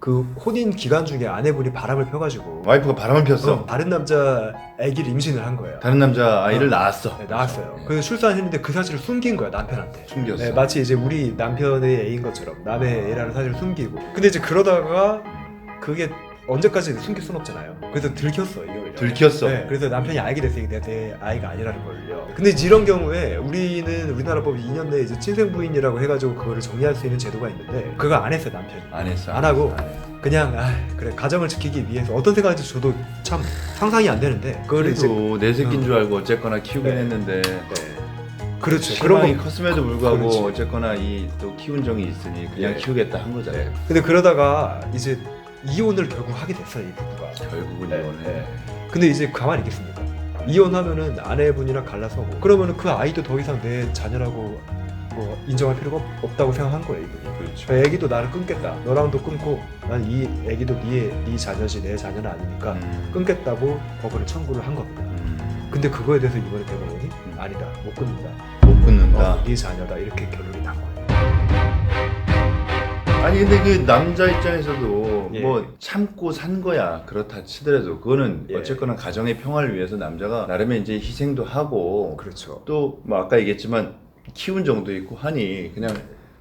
그 혼인 기간 중에 아내분이 바람을 펴가지고 와이프가 바람을 폈어. 다른 남자 아기를 임신을 한 거예요. 다른 남자 아이를 낳았어. 네, 낳았어요. 네. 그래서 출산했는데 그 사실을 숨긴 거야, 남편한테. 숨겼어. 네, 마치 이제 우리 남편의 애인 것처럼 남의 애라는 사실을 숨기고. 근데 이제 그러다가 그게 언제까지 숨길 순 없잖아요. 그래서 들켰어, 이걸. 들켰어. 네, 그래서 남편이 알게 됐어요. 내 아이가 아니라는 걸요. 근데 이제 이런 경우에 우리나라 법 2년 내에 이제 친생부인이라고 해가지고 그거를 정리할 수 있는 제도가 있는데 그거 안 했어요, 남편이. 안 했어. 안 하고 안 했어. 그냥 그래 가정을 지키기 위해서 어떤 생각인지 저도 참 상상이 안 되는데 그걸 이제 그래도 내 새끼인 줄 알고 어쨌거나 키우긴 네. 했는데 그렇죠. 그런 거 컸음에도 불구하고 그렇지. 어쨌거나 이 또 키운 정이 있으니 그냥 네. 키우겠다 한 거잖아요. 네. 근데 그러다가 이제 이혼을 결국 하게 됐어요, 이 부부가. 결국은 네, 이혼해. 네. 근데 이제 가만히 있겠습니까? 이혼하면은 아내분이랑 갈라서고 그러면은 그 아이도 더 이상 내 자녀라고 뭐 인정할 필요가 없다고 생각한 거예요, 이분이. 그렇죠. 애기도 나를 끊겠다. 너랑도 끊고 난 이 애기도 네 자녀지 내 자녀는 아니니까 끊겠다고 법원에 청구를 한 겁니다. 근데 그거에 대해서 이번에 대법원이 아니다, 못 끊는다. 못 끊는다. 네 자녀다, 이렇게 결론이 난 거예요. 아니 근데 그 남자 입장에서도 예. 뭐 참고 산 거야 그렇다 치더라도 그거는 예. 어쨌거나 가정의 평화를 위해서 남자가 나름의 이제 희생도 하고 그렇죠. 또 뭐 아까 얘기했지만 키운 정도 있고 하니 그냥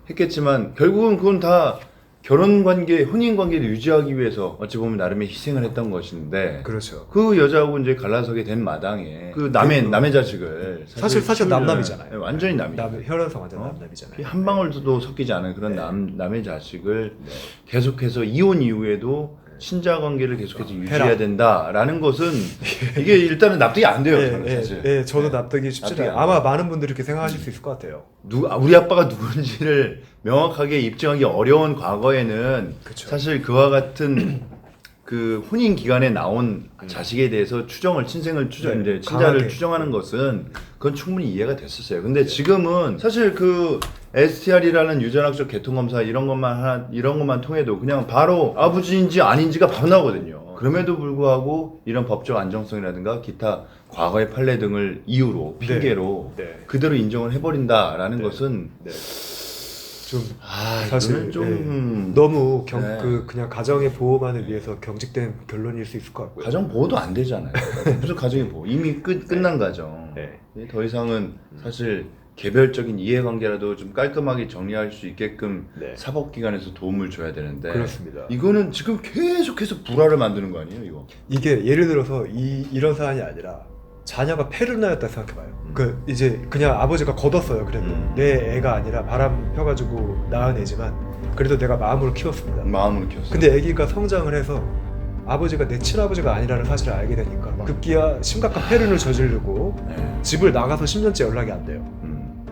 했겠지만 결국은 그건 다 결혼 관계, 혼인 관계를 유지하기 위해서 어찌 보면 나름의 희생을 했던 것인데 그렇죠. 그 여자하고 이제 갈라서게 된 마당에 그 남의 자식을 사실 키우려는- 남남이잖아요. 네, 완전히 남이죠. 혈연상 완전 어? 남남이잖아요. 피 한 방울도 섞이지 않은 그런 네. 남의 자식을 네. 계속해서 이혼 이후에도 친자 관계를 계속해서 해라. 유지해야 된다라는 것은 이게 일단은 납득이 안 돼요. 저는 사실. 예, 저도 네. 납득이 쉽지 납득이 않아요. 안 아마 돼요. 많은 분들이 이렇게 생각하실 수 있을 것 같아요. 우리 아빠가 누군지를 명확하게 입증하기 어려운 과거에는 그쵸. 사실 그와 같은 그 혼인 기간에 나온 자식에 대해서 친생을 추정, 네, 이제 친자를 강하게. 추정하는 것은 그건 충분히 이해가 됐었어요. 근데 지금은 사실 그 STR이라는 유전학적 계통 검사 이런 것만 통해도 그냥 바로 아버지인지 아닌지가 바로 나오거든요. 그럼에도 불구하고 이런 법적 안정성이라든가 기타 과거의 판례 등을 이유로 핑계로 네. 그대로 인정을 해버린다라는 네. 것은 네. 좀 사실 사실 좀 너무 네. 그냥 가정의 보호만을 위해서 경직된 결론일 수 있을 것 같고요. 가정 보호도 안 되잖아요. 무슨 가정이 보호? 이미 끝난 가정. 네. 더 이상은 사실 개별적인 이해관계라도 좀 깔끔하게 정리할 수 있게끔 네. 사법기관에서 도움을 줘야 되는데 그렇습니다. 이거는 지금 계속해서 불화를 만드는 거 아니에요, 이거? 이게 예를 들어서 이런 사안이 아니라 자녀가 페르나였다 생각해봐요. 그 이제 그냥 아버지가 걷었어요. 그래도 내 애가 아니라 바람 펴가지고 낳은 애지만 그래도 내가 마음으로 키웠습니다. 마음으로 키웠어. 근데 아기가 성장을 해서 아버지가 내 친아버지가 아니라는 사실을 알게 되니까 급기야 심각한 폐륜을 저지르고 네. 집을 나가서 10년째 연락이 안 돼요.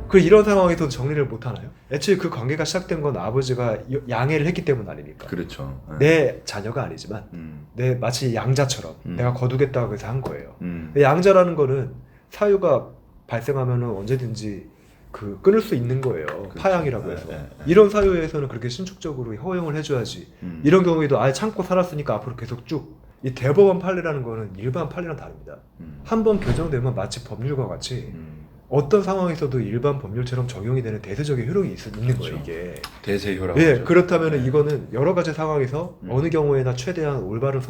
그 이런 상황에서 정리를 못 하나요? 애초에 그 관계가 시작된 건 아버지가 양해를 했기 때문 아닙니까? 그렇죠. 내 자녀가 아니지만 내 마치 양자처럼 내가 거두겠다고 해서 한 거예요. 양자라는 거는 사유가 발생하면은 언제든지 끊을 수 있는 거예요. 그렇죠. 파양이라고 해서. 네, 네. 이런 사유에서는 그렇게 신축적으로 허용을 해줘야지. 이런 경우에도 아예 참고 살았으니까 앞으로 계속 쭉. 이 대법원 판례라는 거는 일반 판례랑 다릅니다. 한 번 규정되면 마치 법률과 같이 어떤 상황에서도 일반 법률처럼 적용이 되는 대세적인 효력이 있는 거예요, 이게. 대세효라고. 예, 하죠. 그렇다면 이거는 여러 가지 상황에서 어느 경우에나 최대한 올바른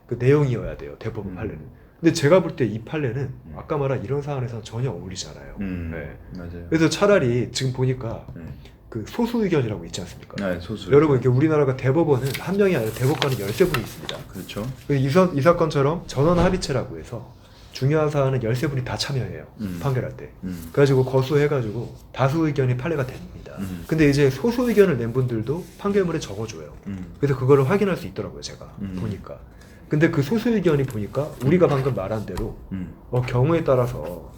그 내용이어야 돼요, 대법원 판례는. 근데 제가 볼 때 이 판례는 아까 말한 이런 사안에서는 전혀 어울리지 않아요. 네. 맞아요. 그래서 차라리 지금 보니까 네. 그 소수 의견이라고 있지 않습니까? 네, 소수. 여러분, 이게 우리나라가 대법원은 한 명이 아니라 대법관이 13분이 있습니다. 그렇죠. 이 사건처럼 전원 합의체라고 해서 중요한 사안은 13분이 다 참여해요. 판결할 때. 그래가지고 거수해가지고 다수 의견이 판례가 됩니다. 근데 이제 소수 의견을 낸 분들도 판결문에 적어줘요. 그래서 그거를 확인할 수 있더라고요, 제가 보니까. 근데 그 소수 의견이 보니까 우리가 방금 말한 대로 경우에 따라서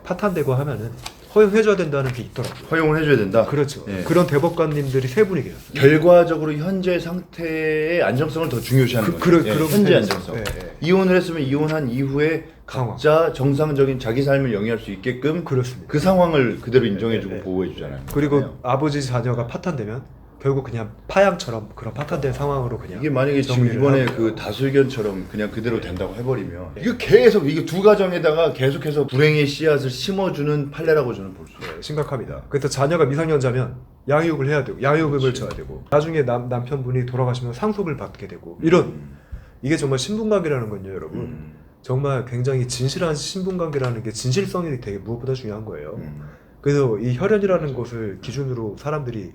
파탄되고 하면은 허용해줘야 된다는 게 있더라고요. 허용을 해줘야 된다. 그렇죠. 예. 그런 대법관님들이 3분이 계셨어요. 결과적으로 현재 상태의 안정성을 더 중요시하는 거예요. 그런 현재 셈이죠. 안정성. 예, 예. 이혼을 했으면 이혼한 이후에 상황. 각자 정상적인 자기 삶을 영위할 수 있게끔 그렇습니다. 그 상황을 그대로 인정해주고 네, 네. 보호해주잖아요. 그리고 네. 아버지 자녀가 파탄되면 결국 그냥 파양처럼 그런 파탄된 상황으로 그냥 이게 만약에 지금 정리를 이번에 하고요. 그 다수 의견처럼 그냥 그대로 된다고 해버리면 이거 계속 이게 두 가정에다가 계속해서 불행의 씨앗을 심어주는 판례라고 저는 볼 수 있어요. 네, 심각합니다. 그래서 자녀가 미성년자면 양육을 해야 되고 양육을 그렇지. 줘야 되고 나중에 남편분이 돌아가시면 상속을 받게 되고 이런 이게 정말 신분관계라는 건요, 여러분. 정말 굉장히 진실한 신분관계라는 게 진실성이 되게 무엇보다 중요한 거예요. 그래서 이 혈연이라는 것을 기준으로 사람들이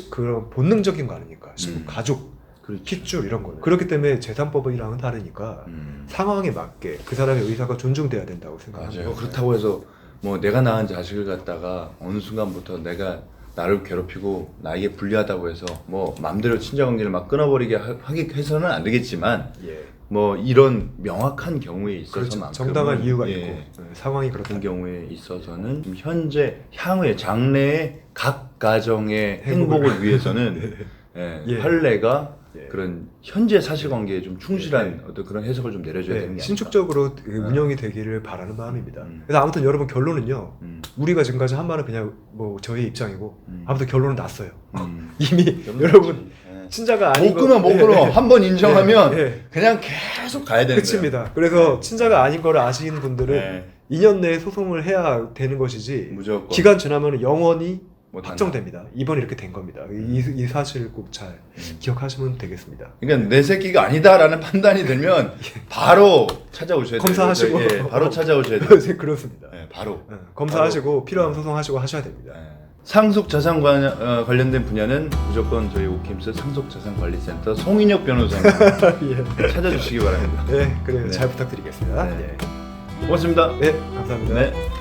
그런 본능적인 거 아닙니까? 가족, 그렇지. 핏줄 이런 거는. 그렇기 때문에 재산법이랑은 다르니까 상황에 맞게 그 사람의 의사가 존중돼야 된다고 생각합니다. 맞아요. 그렇다고 해서 뭐 내가 낳은 자식을 갖다가 어느 순간부터 내가 나를 괴롭히고 나에게 불리하다고 해서 뭐 마음대로 친자관계를 막 끊어버리게 하기 해서는 안 되겠지만 예. 뭐 이런 명확한 경우에 그렇죠. 있어서만큼은 정당한 이유가 예, 있고 상황이 그렇다. 같은 경우에 있어서는 현재 향후의 장래의 각 가정의 행복을 위해서는 예. 판례가 예. 그런 현재 사실관계에 좀 충실한 어떤 그런 해석을 좀 내려줘야 되는 게 아닌가. 신축적으로 운영이 되기를 바라는 마음입니다. 그래서 아무튼 여러분 결론은요. 우리가 지금까지 한 말은 그냥 뭐 저희 입장이고 아무튼 결론은 났어요. 이미 여러분 친자가 아닌 못 끊어 못 끊어 한 번 인정하면 예. 그냥 계속 가야 되는 끝입니다. 그래서 친자가 아닌 거를 아시는 분들은 네. 2년 내에 소송을 해야 되는 것이지 무조건. 기간 지나면 영원히 못 확정됩니다. 이번 이렇게 된 겁니다. 이 사실을 꼭 잘 기억하시면 되겠습니다. 그러니까 내 새끼가 아니다라는 판단이 들면 바로 찾아오셔야 돼요. 검사하시고. 예, 바로 찾아오셔야 돼요. 그렇습니다. 예, 바로. 검사하시고 필요하면 소송하시고 하셔야 됩니다. 예. 상속 자산 관련된 분야는 무조건 저희 오킴스 상속자산관리센터 송인혁 변호사님 예. 찾아주시기 바랍니다. 네, 그래요. 네. 잘 부탁드리겠습니다. 네. 네, 고맙습니다. 네 감사합니다. 네.